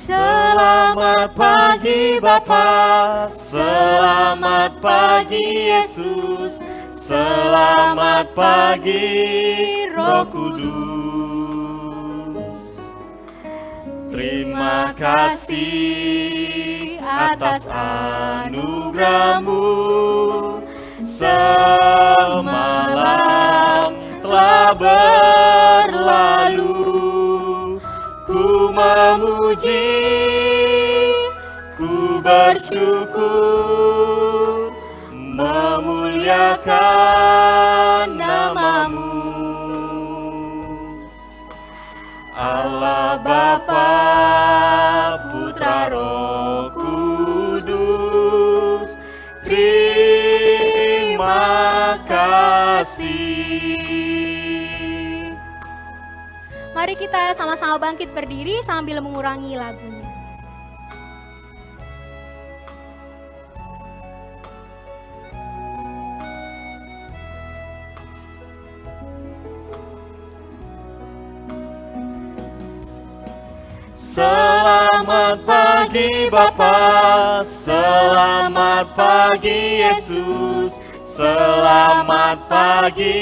Selamat pagi Bapa, selamat pagi Yesus, selamat pagi Roh Kudus. Terima kasih atas anugerah-Mu, semalam telah berlalu. Ku memuji, ku bersyukur, memuliakan nama-Mu. Allah Bapa, Putra, Roh Kudus, terima kasih. Mari kita sama-sama bangkit berdiri sambil mengurangi lagunya. Selamat pagi Bapa, selamat pagi Yesus, selamat pagi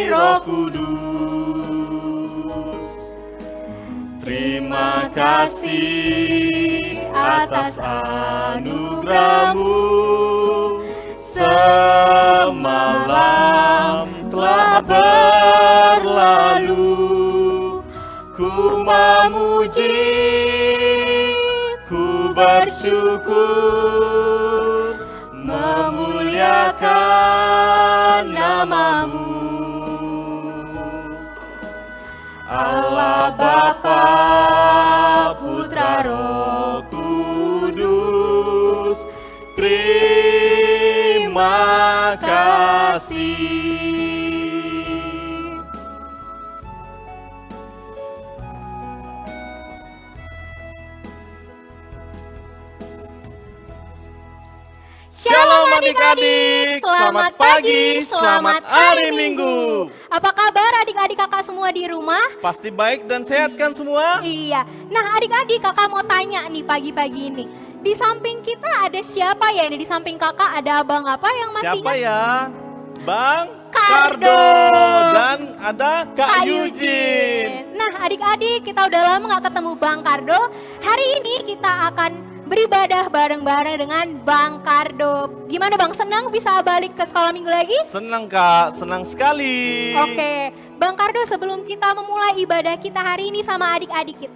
Roh Kudus. Terima kasih atas anugerah-Mu, semalam telah berlalu. Ku memuji, ku bersyukur, memuliakan nama-Mu. Allah Bapa, Putra, Roh Kudus, terima kasih. Shalom adik-adik, selamat pagi, selamat hari Minggu. Apa kabar adik-adik kakak semua di rumah? Pasti baik dan sehat kan semua? Iya. Nah adik-adik kakak mau tanya nih pagi-pagi ini. Di samping kita ada siapa ya? Di samping kakak ada abang apa yang masih Siapa ya? Bang Kardo. Dan ada Kak Eugene. Nah adik-adik kita udah lama gak ketemu Bang Kardo. Hari ini kita akan beribadah bareng-bareng dengan Bang Kardo. Gimana Bang, senang bisa balik ke sekolah minggu lagi? Senang Kak, senang sekali. Oke, Bang Kardo sebelum kita memulai ibadah kita hari ini sama adik-adik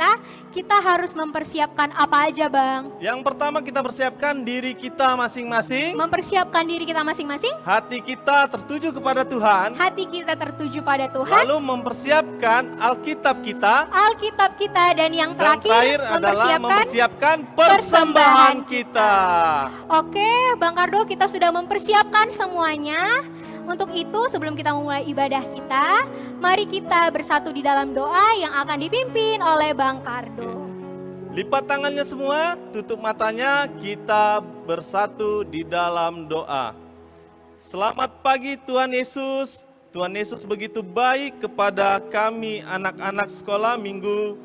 kita harus mempersiapkan apa aja Bang? Yang pertama kita persiapkan diri kita masing-masing. Mempersiapkan diri kita masing-masing. Hati kita tertuju kepada Tuhan. Hati kita tertuju pada Tuhan. Lalu mempersiapkan Alkitab kita. Alkitab kita dan yang Dan terakhir adalah mempersiapkan persembahan kita. Oke, Bang Kardo kita sudah mempersiapkan semuanya. Untuk itu sebelum kita memulai ibadah kita, mari kita bersatu di dalam doa yang akan dipimpin oleh Bang Kardo. Lipat tangannya semua, tutup matanya, kita bersatu di dalam doa. Selamat pagi Tuhan Yesus. Tuhan Yesus begitu baik kepada kami anak-anak sekolah minggu.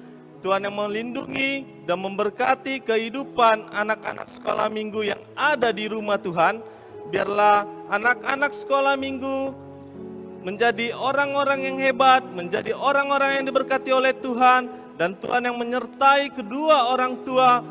Tuhan yang melindungi dan memberkati kehidupan anak-anak sekolah minggu yang ada di rumah Tuhan. Biarlah anak-anak sekolah minggu menjadi orang-orang yang hebat, menjadi orang-orang yang diberkati oleh Tuhan, dan Tuhan yang menyertai kedua orang tua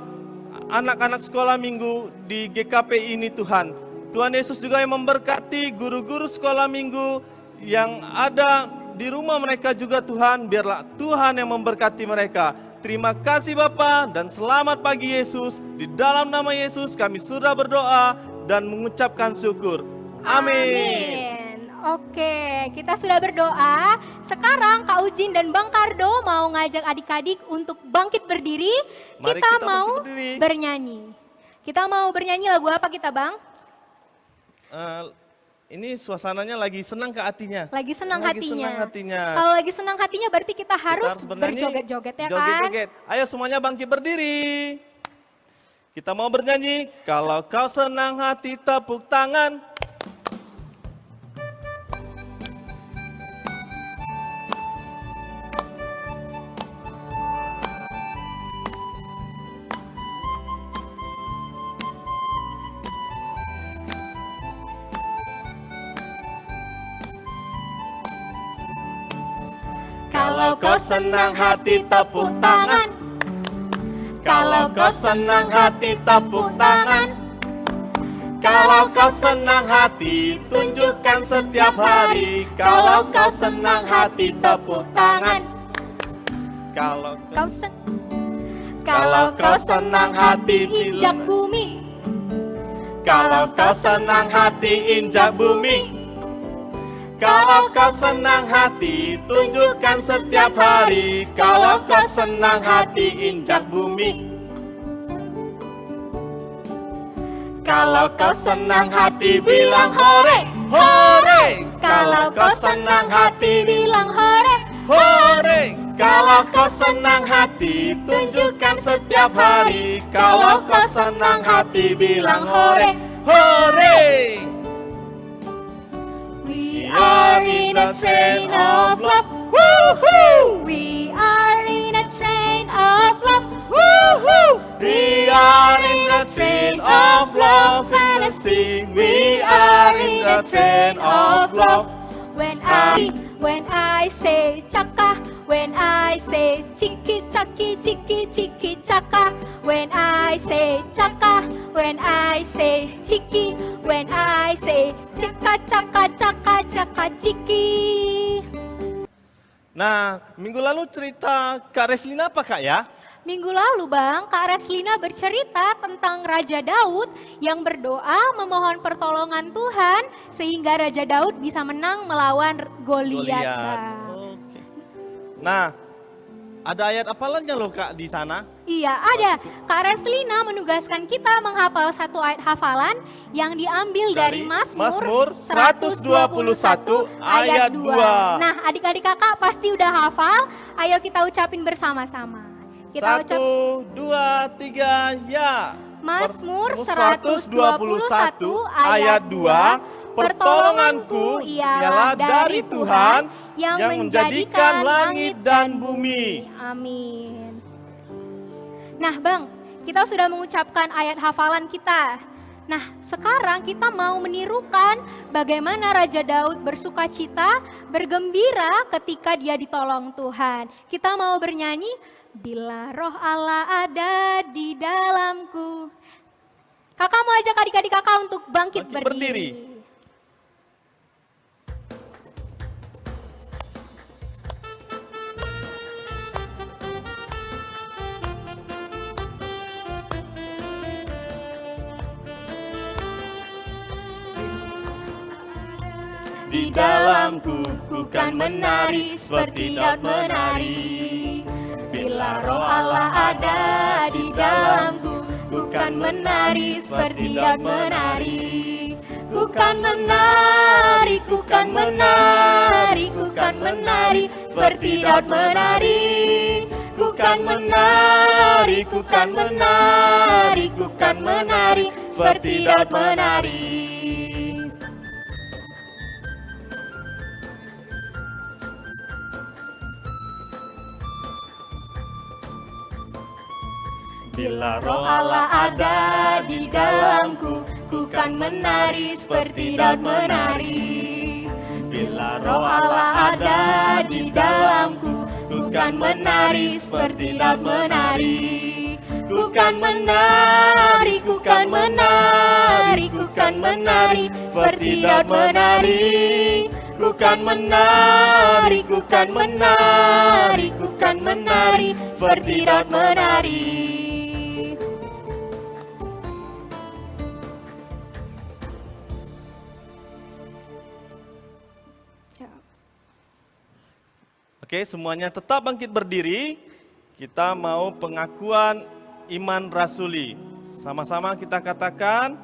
anak-anak sekolah minggu di GKP ini Tuhan. Tuhan Yesus juga yang memberkati guru-guru sekolah minggu yang ada di rumah mereka juga Tuhan, biarlah Tuhan yang memberkati mereka. Terima kasih Bapa dan selamat pagi Yesus. Di dalam nama Yesus kami sudah berdoa dan mengucapkan syukur. Amin. Oke, kita sudah berdoa. Sekarang Kak Ujin dan Bang Kardo mau ngajak adik-adik untuk bangkit berdiri. Mari Kita kita mau bangkit berdiri. bernyanyi. Kita mau bernyanyi lagu apa kita Bang? Ini suasananya lagi senang ke hatinya. Lagi senang Lagi hatinya. senang hatinya. Kalau lagi senang hatinya berarti kita harus bernyanyi, berjoget-joget ya kan? joget-joget. Ayo semuanya bangkit berdiri. Kita mau bernyanyi. Kalau kau senang hati tepuk tangan. Kalau kau senang hati tepuk tangan. Kalau kau senang hati tepuk tangan. Kalau kau senang hati tunjukkan setiap hari. Kalau kau senang hati tepuk tangan. Kalau kau senang hati injak bumi. Kalau kau senang hati injak bumi. Kalau kau senang hati tunjukkan setiap hari. Kalau kau senang hati injak bumi. Kalau kau senang hati bilang hore, hore. Kalau kau senang hati bilang hore, hore. Kalau kau senang hati tunjukkan setiap hari. Kalau kau senang hati bilang hore, hore. We are in a train of love. Woohoo! We are in a train of love. Woohoo! We are in the train of love and a sing. We are in the train of love. When I say chaka, when I say chiki chaki chiki chiki chaka, when I say chaka, when I say chiki, when I say chaka chaka chaka chaka chiki. Nah, minggu lalu cerita Kak Reslina apa Kak ya? Minggu lalu Bang, Kak Reslina bercerita tentang Raja Daud yang berdoa memohon pertolongan Tuhan sehingga Raja Daud bisa menang melawan Goliat. Bang. Oke. Nah, ada ayat hafalannya loh Kak di sana. Iya ada, Kak Reslina menugaskan kita menghafal satu ayat hafalan yang diambil dari Mazmur 121 ayat 2. Nah adik-adik kakak pasti udah hafal, ayo kita ucapin bersama-sama. Kita 1, 2, 3, ya. Mazmur 121 ayat 2, pertolonganku ialah dari Tuhan yang menjadikan langit dan bumi. Amin. Nah Bang, kita sudah mengucapkan ayat hafalan kita. Nah sekarang kita mau menirukan bagaimana Raja Daud bersuka cita, bergembira ketika dia ditolong Tuhan. Kita mau bernyanyi, bila roh Allah ada di dalamku. Kakak mau ajak adik-adik kakak untuk bangkit berdiri. Di dalamku, ku kan menari seperti Daud menari. Bila roh Allah ada di dalamku, ku kan menari seperti Daud menari. Ku kan menari, ku kan menari, ku kan menari seperti Daud menari. Ku kan menari, ku kan menari, ku kan menari seperti Daud menari. Bila roh Allah ada di dalamku, ku kan menari seperti Daud menari. Bila roh Allah ada di dalamku, ku kan menari seperti Daud menari. Ku kan menari, ku kan menari, ku kan menari seperti Daud menari. Ku kan menari, ku kan menari, ku kan menari seperti Daud menari. Oke, semuanya tetap bangkit berdiri. Kita mau pengakuan iman rasuli. Sama-sama kita katakan,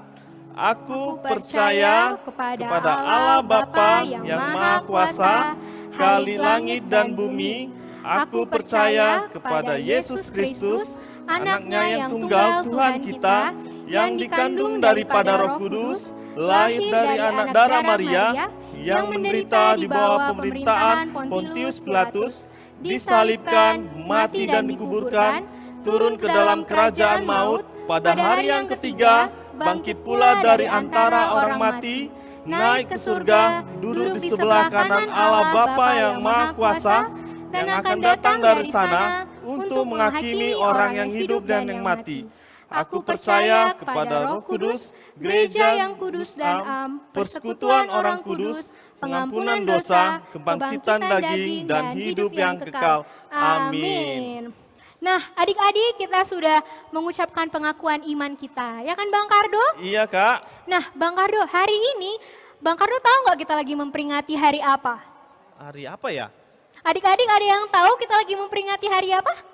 aku percaya kepada Allah Bapa yang Maha Kuasa, Khalik langit dan bumi. Aku percaya kepada Yesus Kristus, Anaknya yang tunggal Tuhan kita, yang dikandung daripada Roh Kudus, lahir dari anak darah Maria, yang menderita di bawah pemerintahan Pontius Pilatus, disalibkan, mati dan dikuburkan, turun ke dalam kerajaan maut, pada hari yang ketiga, bangkit pula dari antara orang mati, naik ke surga, duduk di sebelah kanan Allah Bapa yang Maha Kuasa, dan akan datang dari sana untuk menghakimi orang yang hidup dan yang mati. Aku percaya kepada Roh Kudus, gereja yang kudus dan am, persekutuan orang kudus, pengampunan dosa, kebangkitan daging, dan hidup yang kekal. Amin. Nah, adik-adik, kita sudah mengucapkan pengakuan iman kita, ya kan Bang Kardo? Iya, Kak. Nah, Bang Kardo, hari ini Bang Kardo tahu nggak kita lagi memperingati hari apa? Hari apa ya? Adik-adik ada yang tahu kita lagi memperingati hari apa?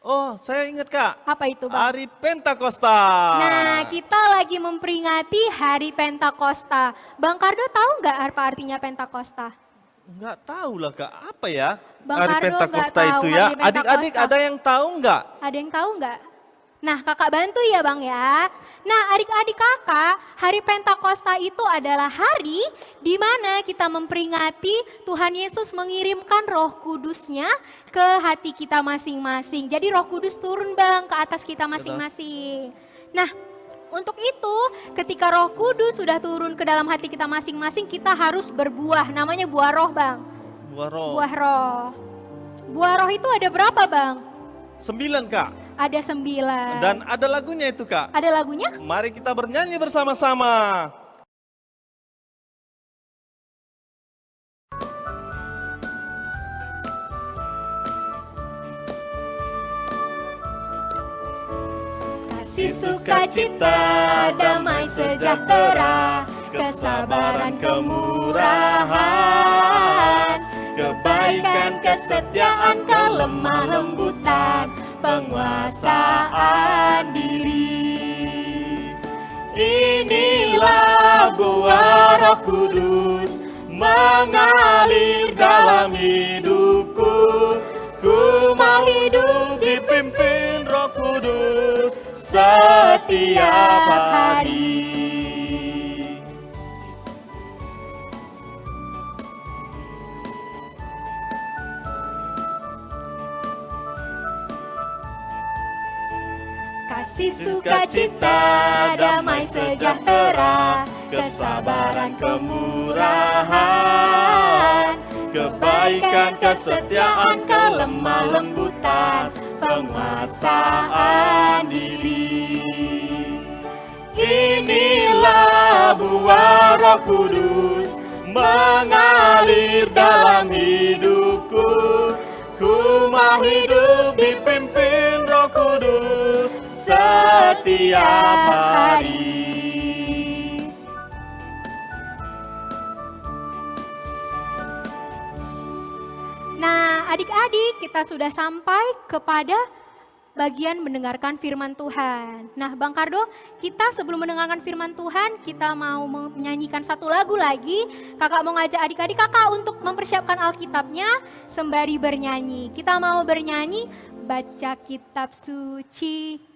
Oh, saya ingat, Kak. Apa itu, Bang? Hari Pentakosta. Nah, kita lagi memperingati hari Pentakosta. Bang Kardo tahu nggak apa artinya Pentakosta? Enggak tahu lah, Kak. Apa ya Bang hari Kardo Pentakosta nggak tahu itu ya? hari Pentakosta. Adik-adik ada yang tahu nggak? Ada yang tahu nggak? Nah, kakak bantu ya Bang ya. Nah, adik-adik kakak, hari Pentakosta itu adalah hari di mana kita memperingati Tuhan Yesus mengirimkan Roh Kudus-Nya ke hati kita masing-masing. Jadi Roh Kudus turun Bang ke atas kita masing-masing. Nah, untuk itu ketika Roh Kudus sudah turun ke dalam hati kita masing-masing, kita harus berbuah. Namanya buah roh Bang. Buah roh. Buah roh. Buah roh itu ada berapa Bang? 9, Kak. Ada 9. Dan ada lagunya itu, Kak. Ada lagunya? Mari kita bernyanyi bersama-sama. Kasih sukacita, damai sejahtera, kesabaran, kemurahan, kebaikan, kesetiaan, kelemah lembutan, penguasaan diri. Inilah buah Roh Kudus mengalir dalam hidupku. Ku mau hidup Dipimpin Roh Kudus setiap hari. Kasih sukacita, damai sejahtera, kesabaran, kemurahan, kebaikan, kesetiaan, kelemah lembutan, penguasaan diri. Inilah buah Roh Kudus mengalir dalam hidupku. Ku mau hidup dipimpin Roh Kudus setiap hari. Nah, adik-adik, kita sudah sampai kepada bagian mendengarkan firman Tuhan. Nah, Bang Kardo, kita sebelum mendengarkan firman Tuhan, kita mau menyanyikan satu lagu lagi. Kakak mau ngajak adik-adik kakak untuk mempersiapkan Alkitabnya sembari bernyanyi. Kita mau bernyanyi, baca kitab suci.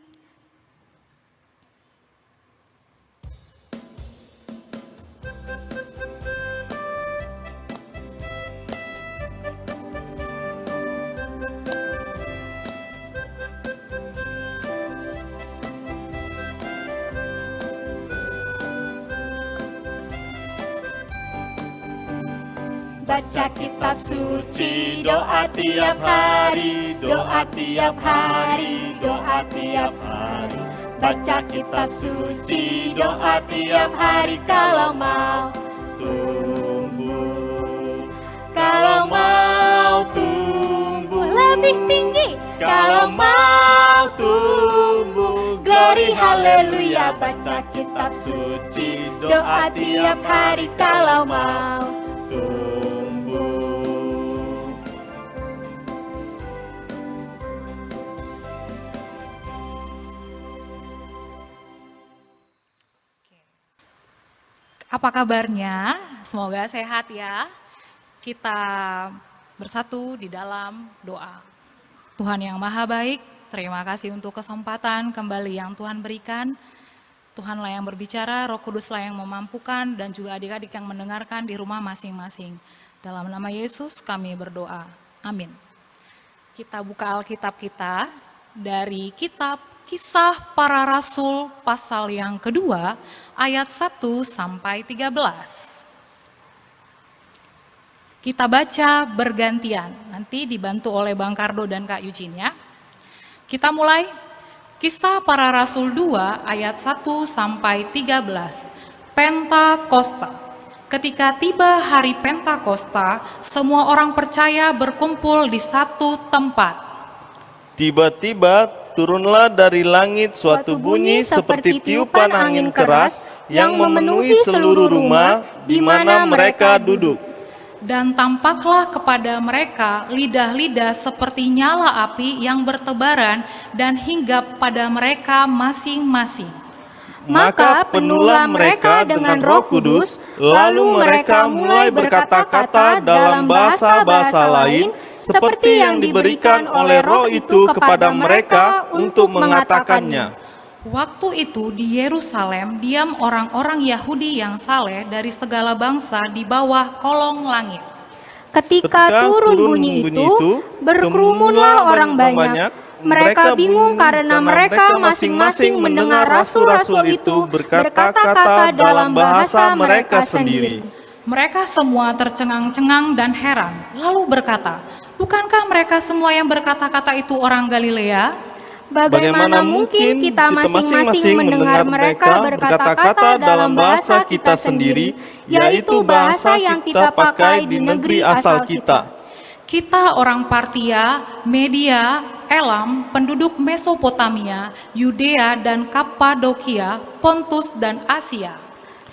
Baca kitab suci, doa tiap hari, doa tiap hari, doa tiap hari. Baca kitab suci, doa tiap hari kalau mau tumbuh. Kalau mau tumbuh lebih tinggi, kalau mau tumbuh. Glory haleluya, baca kitab suci, doa tiap hari kalau mau tumbuh. Apa kabarnya? Semoga sehat ya. Kita bersatu di dalam doa. Tuhan yang maha baik, terima kasih untuk kesempatan kembali yang Tuhan berikan. Tuhanlah yang berbicara, Roh Kuduslah yang memampukan, dan juga adik-adik yang mendengarkan di rumah masing-masing. Dalam nama Yesus kami berdoa. Amin. Kita buka Alkitab kita dari kitab Kisah Para Rasul pasal yang kedua ayat 1 sampai 13. Kita baca bergantian, nanti dibantu oleh Bang Kardo dan Kak Eugene ya. Kita mulai Kisah Para Rasul 2 ayat 1 sampai 13. Pentakosta. Ketika tiba hari Pentakosta, semua orang percaya berkumpul di satu tempat. Tiba-tiba turunlah dari langit suatu bunyi seperti tiupan angin keras yang memenuhi seluruh rumah di mana mereka duduk. Dan tampaklah kepada mereka lidah-lidah seperti nyala api yang bertebaran dan hinggap pada mereka masing-masing. Maka penuhlah mereka dengan Roh Kudus, lalu mereka mulai berkata-kata dalam bahasa-bahasa lain, seperti yang diberikan oleh Roh itu kepada mereka untuk mengatakannya. Waktu itu di Yerusalem diam orang-orang Yahudi yang saleh dari segala bangsa di bawah kolong langit. Ketika turun bunyi itu, berkerumunlah orang banyak. Mereka bingung karena mereka masing-masing mendengar rasul-rasul itu berkata-kata dalam bahasa mereka sendiri. Mereka semua tercengang-cengang dan heran, lalu berkata, "Bukankah mereka semua yang berkata-kata itu orang Galilea? Bagaimana mungkin kita masing-masing mendengar mereka berkata-kata dalam bahasa kita sendiri, yaitu bahasa yang kita pakai di negeri asal kita?" Kita orang Partia, Media, Elam, penduduk Mesopotamia, Yudea dan Kapadokia, Pontus dan Asia,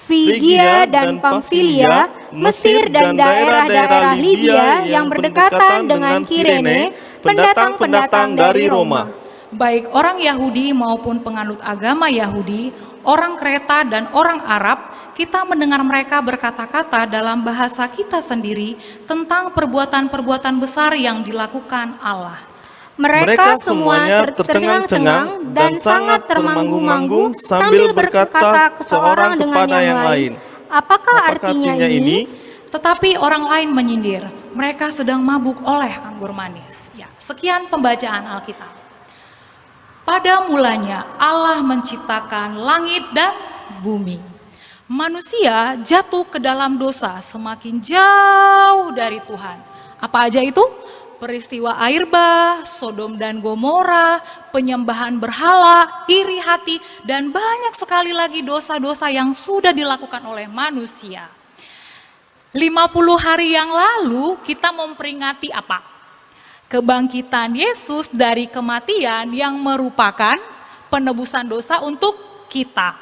Frigia dan Pamfilia, Mesir dan daerah-daerah Libya yang berdekatan dengan Kirene, pendatang-pendatang dari Roma. baik orang Yahudi maupun penganut agama Yahudi, orang Kreta dan orang Arab, kita mendengar mereka berkata-kata dalam bahasa kita sendiri tentang perbuatan-perbuatan besar yang dilakukan Allah. Mereka semuanya tercengang-cengang dan sangat termanggung-manggung sambil berkata seorang kepada yang lain, "Apakah artinya ini?" Tetapi orang lain menyindir, mereka sedang mabuk oleh anggur manis. Ya, sekian pembacaan Alkitab. Pada mulanya Allah menciptakan langit dan bumi. Manusia jatuh ke dalam dosa semakin jauh dari Tuhan. Apa aja itu? Peristiwa air bah, Sodom dan Gomora, penyembahan berhala, iri hati, dan banyak sekali lagi dosa-dosa yang sudah dilakukan oleh manusia. 50 hari yang lalu kita memperingati apa? Kebangkitan Yesus dari kematian yang merupakan penebusan dosa untuk kita.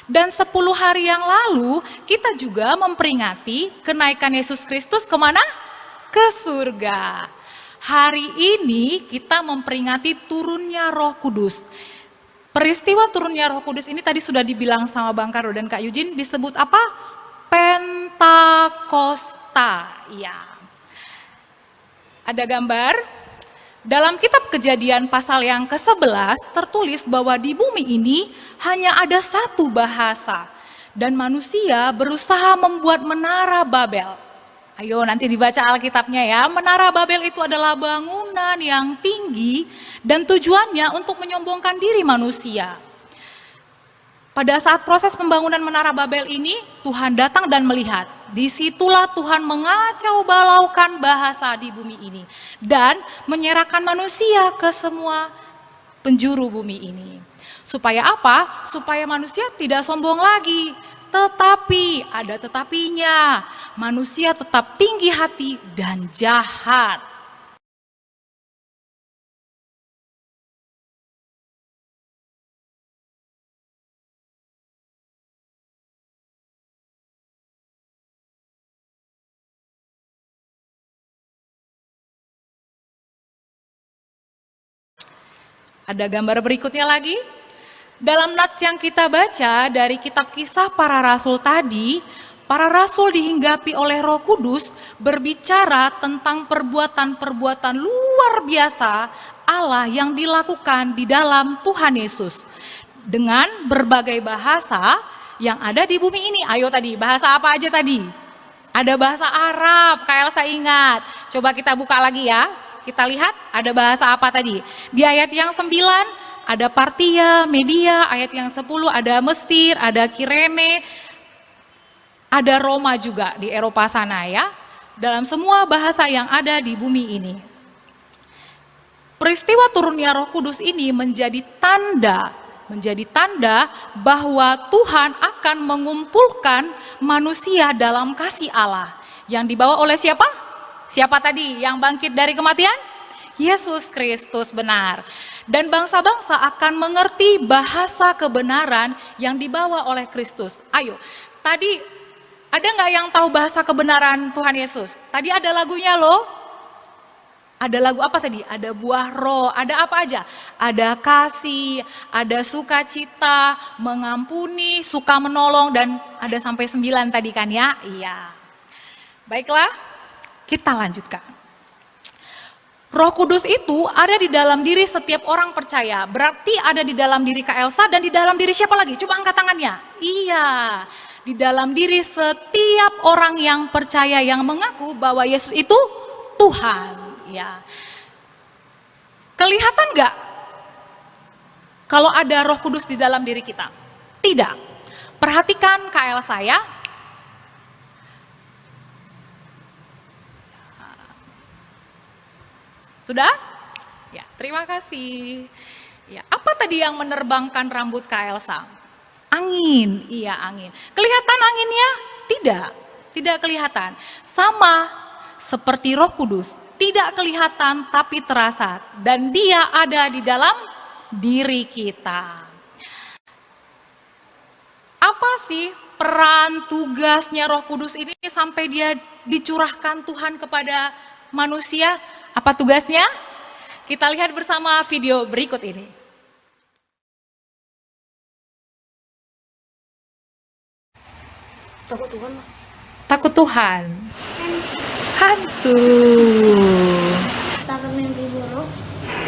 Dan 10 hari yang lalu kita juga memperingati kenaikan Yesus Kristus kemana? Ke surga. Hari ini kita memperingati turunnya Roh Kudus. Peristiwa turunnya Roh Kudus ini tadi sudah dibilang sama Bang Karo dan Kak Eugene, disebut apa? Pentakosta. Ya. Ada gambar. Dalam kitab Kejadian pasal yang ke-11 tertulis bahwa di bumi ini hanya ada satu bahasa. Dan manusia berusaha membuat menara Babel. Ayo nanti dibaca Alkitabnya ya. Menara Babel itu adalah bangunan yang tinggi dan tujuannya untuk menyombongkan diri manusia. Pada saat proses pembangunan Menara Babel ini, Tuhan datang dan melihat. Disitulah Tuhan mengacau balaukan bahasa di bumi ini. Dan menyerahkan manusia ke semua penjuru bumi ini. Supaya apa? Supaya manusia tidak sombong lagi. Tetapi, ada tetapinya, manusia tetap tinggi hati dan jahat. Ada gambar berikutnya lagi. Dalam nats yang kita baca dari kitab Kisah Para Rasul tadi, para rasul dihinggapi oleh Roh Kudus berbicara tentang perbuatan-perbuatan luar biasa Allah yang dilakukan di dalam Tuhan Yesus. Dengan berbagai bahasa yang ada di bumi ini. Ayo tadi, bahasa apa aja tadi? Ada bahasa Arab, Kak Elsa ingat. Coba kita buka lagi ya. Kita lihat ada bahasa apa tadi. Di ayat yang 9 ada Partia, Media, ayat yang 10 ada Mesir, ada Kirene, ada Roma juga di Eropa sana ya. dalam semua bahasa yang ada di bumi ini. Peristiwa turunnya Roh Kudus ini menjadi tanda bahwa Tuhan akan mengumpulkan manusia dalam kasih Allah yang dibawa oleh siapa? Siapa tadi yang bangkit dari kematian? Yesus Kristus, benar. Dan bangsa-bangsa akan mengerti bahasa kebenaran yang dibawa oleh Kristus. Ayo, tadi ada nggak yang tahu bahasa kebenaran Tuhan Yesus? Tadi ada lagunya loh. Ada lagu apa tadi? Ada buah roh, ada apa aja? Ada kasih, ada sukacita, mengampuni, suka menolong, dan ada sampai 9 tadi kan ya? Iya. Baiklah, kita lanjutkan. Roh Kudus itu ada di dalam diri setiap orang percaya. Berarti ada di dalam diri Kak Elsa dan di dalam diri siapa lagi? Coba angkat tangannya. Iya, di dalam diri setiap orang yang percaya, yang mengaku bahwa Yesus itu Tuhan. Ya, kelihatan nggak kalau ada Roh Kudus di dalam diri kita? Tidak. Perhatikan Kak Elsa ya. Sudah? Ya, terima kasih. Ya, apa tadi yang menerbangkan rambut Kak Elsa? Angin, iya angin. Kelihatan anginnya? Tidak, tidak kelihatan. Sama seperti Roh Kudus, tidak kelihatan tapi terasa. Dan dia ada di dalam diri kita. Apa sih peran tugasnya Roh Kudus ini sampai dia dicurahkan Tuhan kepada manusia? Apa tugasnya? Kita lihat bersama video berikut ini. Takut Tuhan. Takut Tuhan. Hantu. Takut mimpi buruk.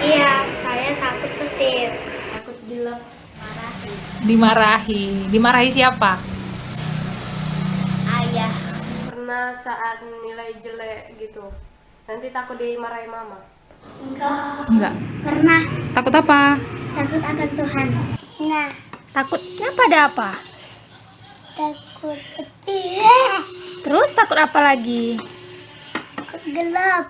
Iya, saya takut petir. Takut dimarahi. Dimarahi siapa? Ayah. Pernah saat nilai jelek gitu, nanti takut dimarahi mama. Enggak. Pernah Takut apa? takut akan Tuhan. Nah, Takut, kenapa ada apa? takut petir. Terus takut apa lagi? Takut gelap.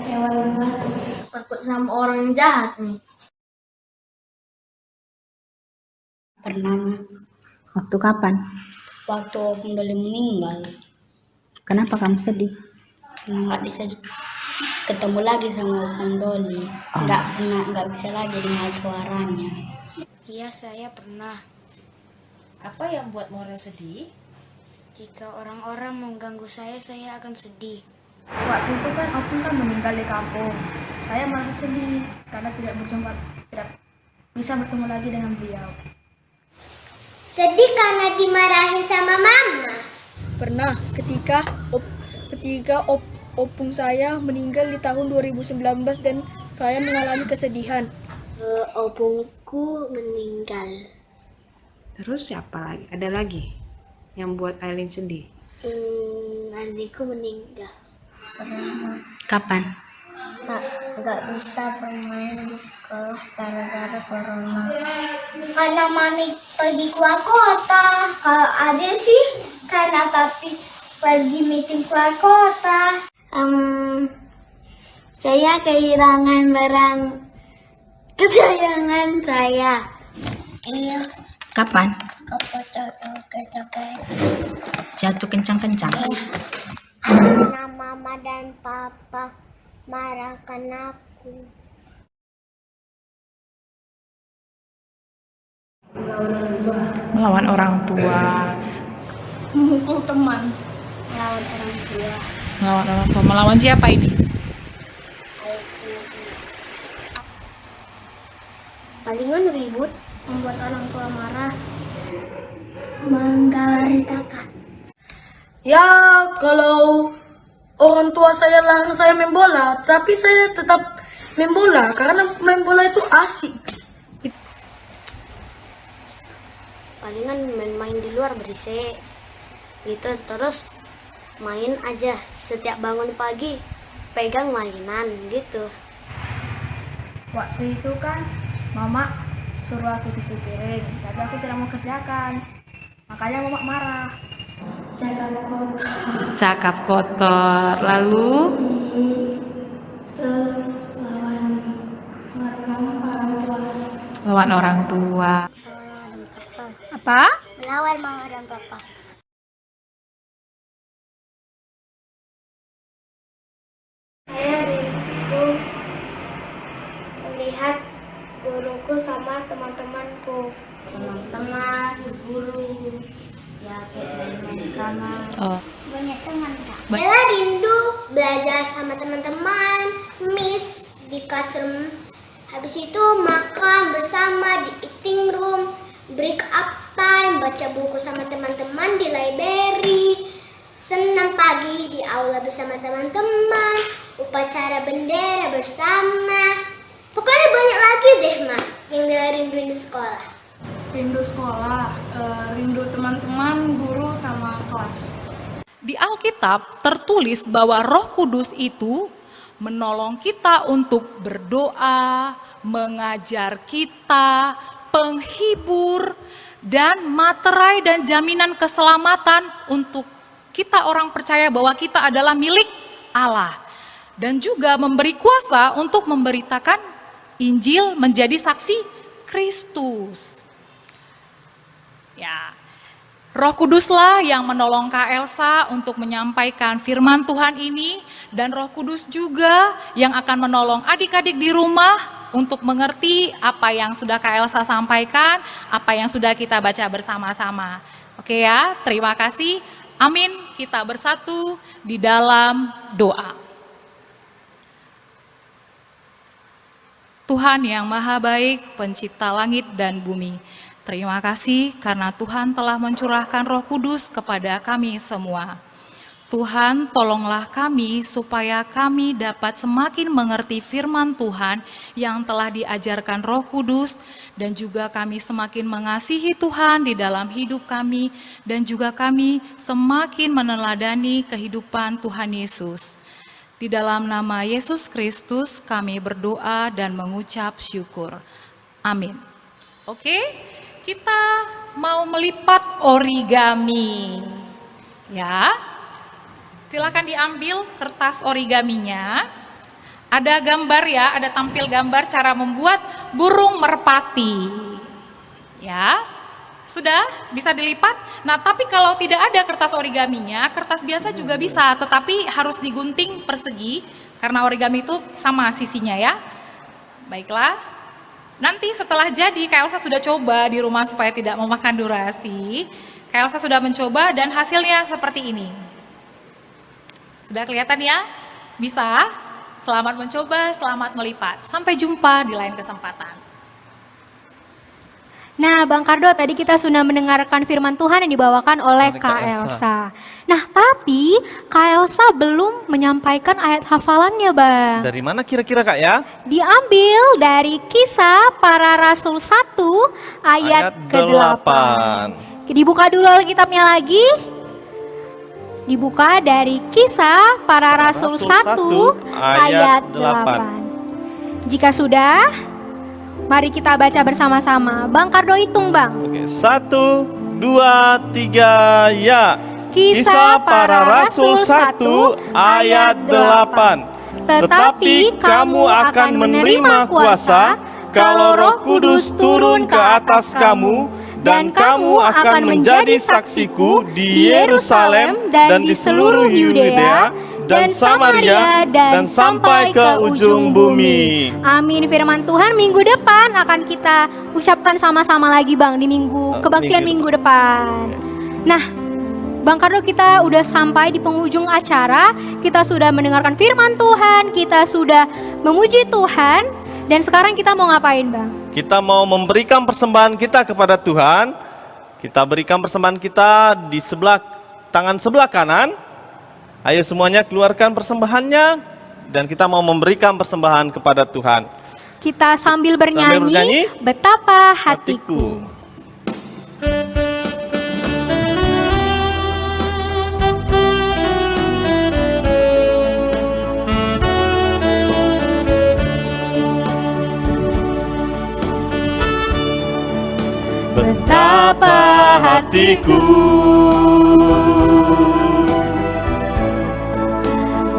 Hewan buas. Takut sama orang jahat nih. Pernah. Waktu kapan? Waktu Om Doli meninggal, Kenapa kamu sedih? nggak bisa ketemu lagi sama Om Doli. Nggak bisa lagi dengar suaranya. Iya, saya pernah. Apa yang buat Moren sedih? Jika orang-orang mengganggu saya akan sedih. Waktu itu kan Opung kan meninggal di kampung. Saya merasa sedih karena tidak bisa bertemu lagi dengan beliau. Sedih karena dimarahin sama mama. Pernah ketika Opung saya meninggal di tahun 2019 dan saya mengalami kesedihan. Opungku meninggal. Terus siapa lagi? Ada lagi yang buat Aileen sedih? Adikku meninggal. Kapan? Nggak bisa bermain di sekolah gara-gara corona. Karena mami pergi keluar kota. Kalau ada sih karena papi pergi meeting keluar kota. Saya kehilangan barang kesayangan saya. Iya, Kapan? capek. Jatuh kencang-kencang. Karena mama dan papa marahkan aku. Melawan orang tua. Memukul teman. Lawan orang tua. Melawan orang tua. Melawan siapa ini? Palingan ribut, Membuat orang tua marah. menggaritakan. Ya, kalau orang tua saya larang saya main bola, tapi saya tetap main bola karena main bola itu asik. Palingan main-main di luar berisik gitu, terus main aja setiap bangun pagi pegang mainan gitu. Waktu itu kan mama suruh aku cuci piring, tapi aku tidak mau kerjakan. Makanya mama marah. Cakap kotor. Lalu Terus lawan orang tua. Apa? melawan mama dan papa. Saya rindu melihat guruku sama teman-temanku. Teman-teman, guru, ya kayak main-main sama. Oh. Banyak teman kak. Bella rindu belajar sama teman-teman, miss di classroom. Habis itu makan bersama di eating room, break up time, baca buku sama teman-teman di library, senam pagi di aula bersama teman-teman, upacara bendera bersama. Pokoknya banyak lagi deh mah yang Bella rinduin di sekolah. Rindu sekolah, rindu teman-teman, guru, sama kelas. Di Alkitab tertulis bahwa Roh Kudus itu menolong kita untuk berdoa, mengajar kita, penghibur, dan materai dan jaminan keselamatan untuk kita orang percaya bahwa kita adalah milik Allah. Dan juga memberi kuasa untuk memberitakan Injil menjadi saksi Kristus. Ya, Roh Kuduslah yang menolong Kak Elsa untuk menyampaikan firman Tuhan ini, dan Roh Kudus juga yang akan menolong adik-adik di rumah untuk mengerti apa yang sudah Kak Elsa sampaikan, apa yang sudah kita baca bersama-sama. Oke ya, terima kasih. Amin, kita bersatu di dalam doa. Tuhan yang Maha Baik, Pencipta langit dan bumi, terima kasih karena Tuhan telah mencurahkan Roh Kudus kepada kami semua. Tuhan, tolonglah kami supaya kami dapat semakin mengerti firman Tuhan yang telah diajarkan Roh Kudus, dan juga kami semakin mengasihi Tuhan di dalam hidup kami, dan juga kami semakin meneladani kehidupan Tuhan Yesus. Di dalam nama Yesus Kristus kami berdoa dan mengucap syukur. Amin. Oke, kita mau melipat origami. Ya, silakan diambil kertas origaminya. Ada gambar ya, ada tampil gambar cara membuat burung merpati. Ya, sudah bisa dilipat. Nah, tapi kalau tidak ada kertas origaminya, kertas biasa juga bisa, tetapi harus digunting persegi karena origami itu sama sisinya ya. Baiklah. Nanti setelah jadi, Kak Elsa sudah coba di rumah supaya tidak memakan durasi. Kak Elsa sudah mencoba dan hasilnya seperti ini. Sudah kelihatan ya? Bisa? Selamat mencoba, selamat melipat. Sampai jumpa di lain kesempatan. Nah, Bang Kardo, tadi kita sudah mendengarkan firman Tuhan yang dibawakan oleh Kak Elsa. Nah, tapi Kak Elsa belum menyampaikan ayat hafalannya, Bang. Dari mana kira-kira Kak ya? Diambil dari Kisah Para Rasul 1 ayat ke-8. Dibuka dulu Alkitabnya lagi. Dibuka dari Kisah Para Rasul 1 ayat 8. Jika sudah, mari kita baca bersama-sama. Bang Kardo hitung, Bang. Oke, 1, 2, 3, ya. Kisah Para Rasul 1 ayat 8. Tetapi kamu akan menerima kuasa kalau Roh Kudus turun ke atas kamu, dan kamu akan menjadi saksiku di Yerusalem dan di seluruh Yudea dan Samaria dan sampai ke ujung bumi. Amin. Firman Tuhan minggu depan akan kita ucapkan sama-sama lagi, Bang, di minggu kebaktian minggu depan. Nah, Bang Kardo, kita udah sampai di penghujung acara. Kita sudah mendengarkan firman Tuhan, kita sudah memuji Tuhan, dan sekarang kita mau ngapain, Bang? Kita mau memberikan persembahan kita kepada Tuhan. Kita berikan persembahan kita di tangan sebelah kanan. Ayo semuanya keluarkan persembahannya, dan kita mau memberikan persembahan kepada Tuhan. Kita sambil bernyanyi, Betapa Hatiku. betapa hatiku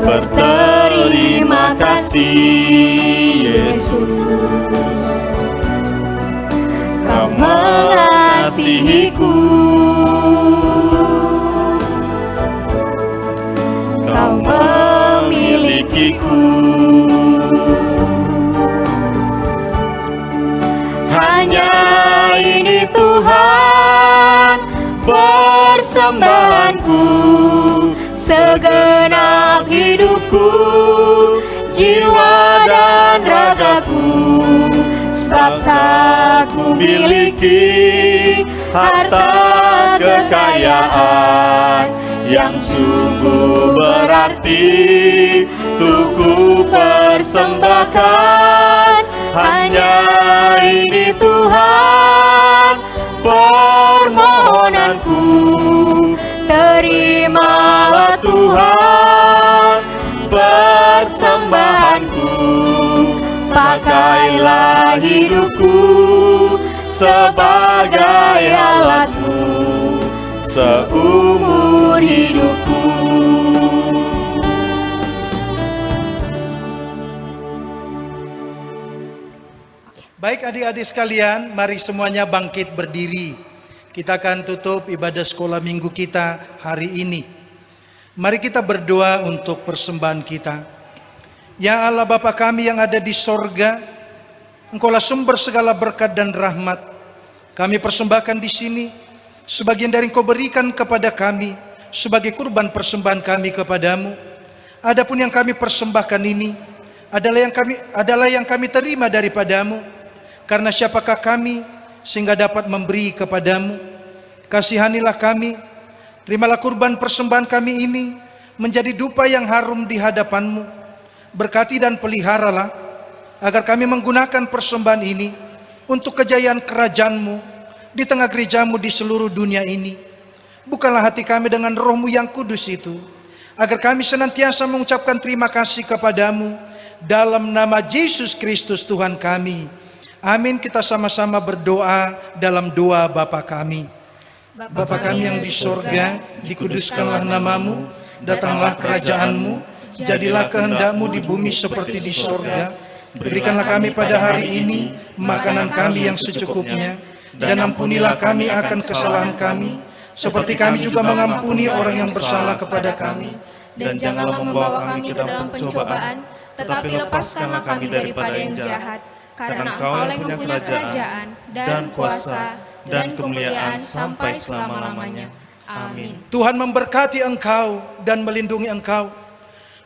berterima kasih Yesus, Kau mengasihiku, Kau memilikiku. Hanya ini Tuhan persembahanku, segenap hidupku, jiwa dan ragaku, sebab tak ku miliki harta kekayaan yang sungguh berarti untuk ku persembahkan. Hanya ini Tuhan permohonanku, terimalah Tuhan persembahanku, pakailah hidupku sebagai alatmu seumur hidupku. Baik adik-adik sekalian, mari semuanya bangkit berdiri. Kita akan tutup ibadah sekolah minggu kita hari ini. Mari kita berdoa untuk persembahan kita. Ya Allah Bapa kami yang ada di sorga, Engkaulah sumber segala berkat dan rahmat. Kami persembahkan di sini sebagian dari Engkau berikan kepada kami sebagai kurban persembahan kami kepadamu. Adapun yang kami persembahkan ini adalah yang kami terima daripadamu. Karena siapakah kami sehingga dapat memberi kepadamu? Kasihanilah kami, terimalah kurban persembahan kami ini menjadi dupa yang harum di hadapanmu. Berkati dan peliharalah agar kami menggunakan persembahan ini untuk kejayaan kerajaanmu di tengah gerejamu di seluruh dunia ini. Bukalah hati kami dengan rohmu yang kudus itu, agar kami senantiasa mengucapkan terima kasih kepadamu dalam nama Yesus Kristus Tuhan kami. Amin. Kita sama-sama berdoa dalam doa Bapa kami. Bapa kami yang di sorga, dikuduskanlah namamu, datanglah kerajaanmu, jadilah kehendakmu di bumi seperti di sorga. Berikanlah kami pada hari ini makanan kami yang secukupnya, dan ampunilah kami akan kesalahan kami, seperti kami juga mengampuni orang yang bersalah kepada kami. Dan janganlah membawa kami ke dalam pencobaan, tetapi lepaskanlah kami daripada yang jahat. Karena Engkau yang punya kerajaan dan kuasa dan kemuliaan sampai selama-lamanya. Amin. Tuhan memberkati engkau dan melindungi engkau.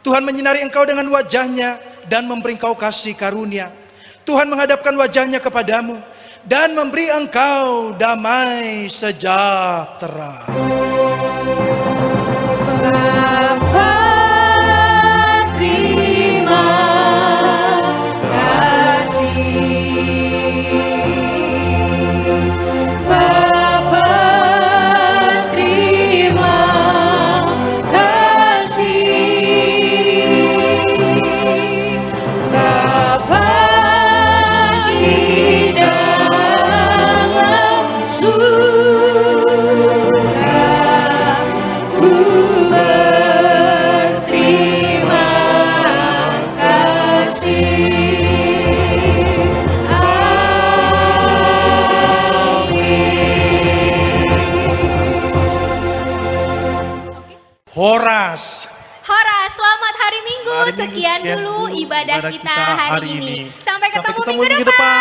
Tuhan menyinari engkau dengan wajahnya dan memberi engkau kasih karunia. Tuhan menghadapkan wajahnya kepadamu dan memberi engkau damai sejahtera. Bapa, terima kasih. Bapa, terima kasih. Bapa di dalam surga, ku berterima kasih. Horas. Horas, selamat hari Minggu. Hari Minggu, Sekian dulu ibadah kita hari ini. Sampai ketemu minggu depan.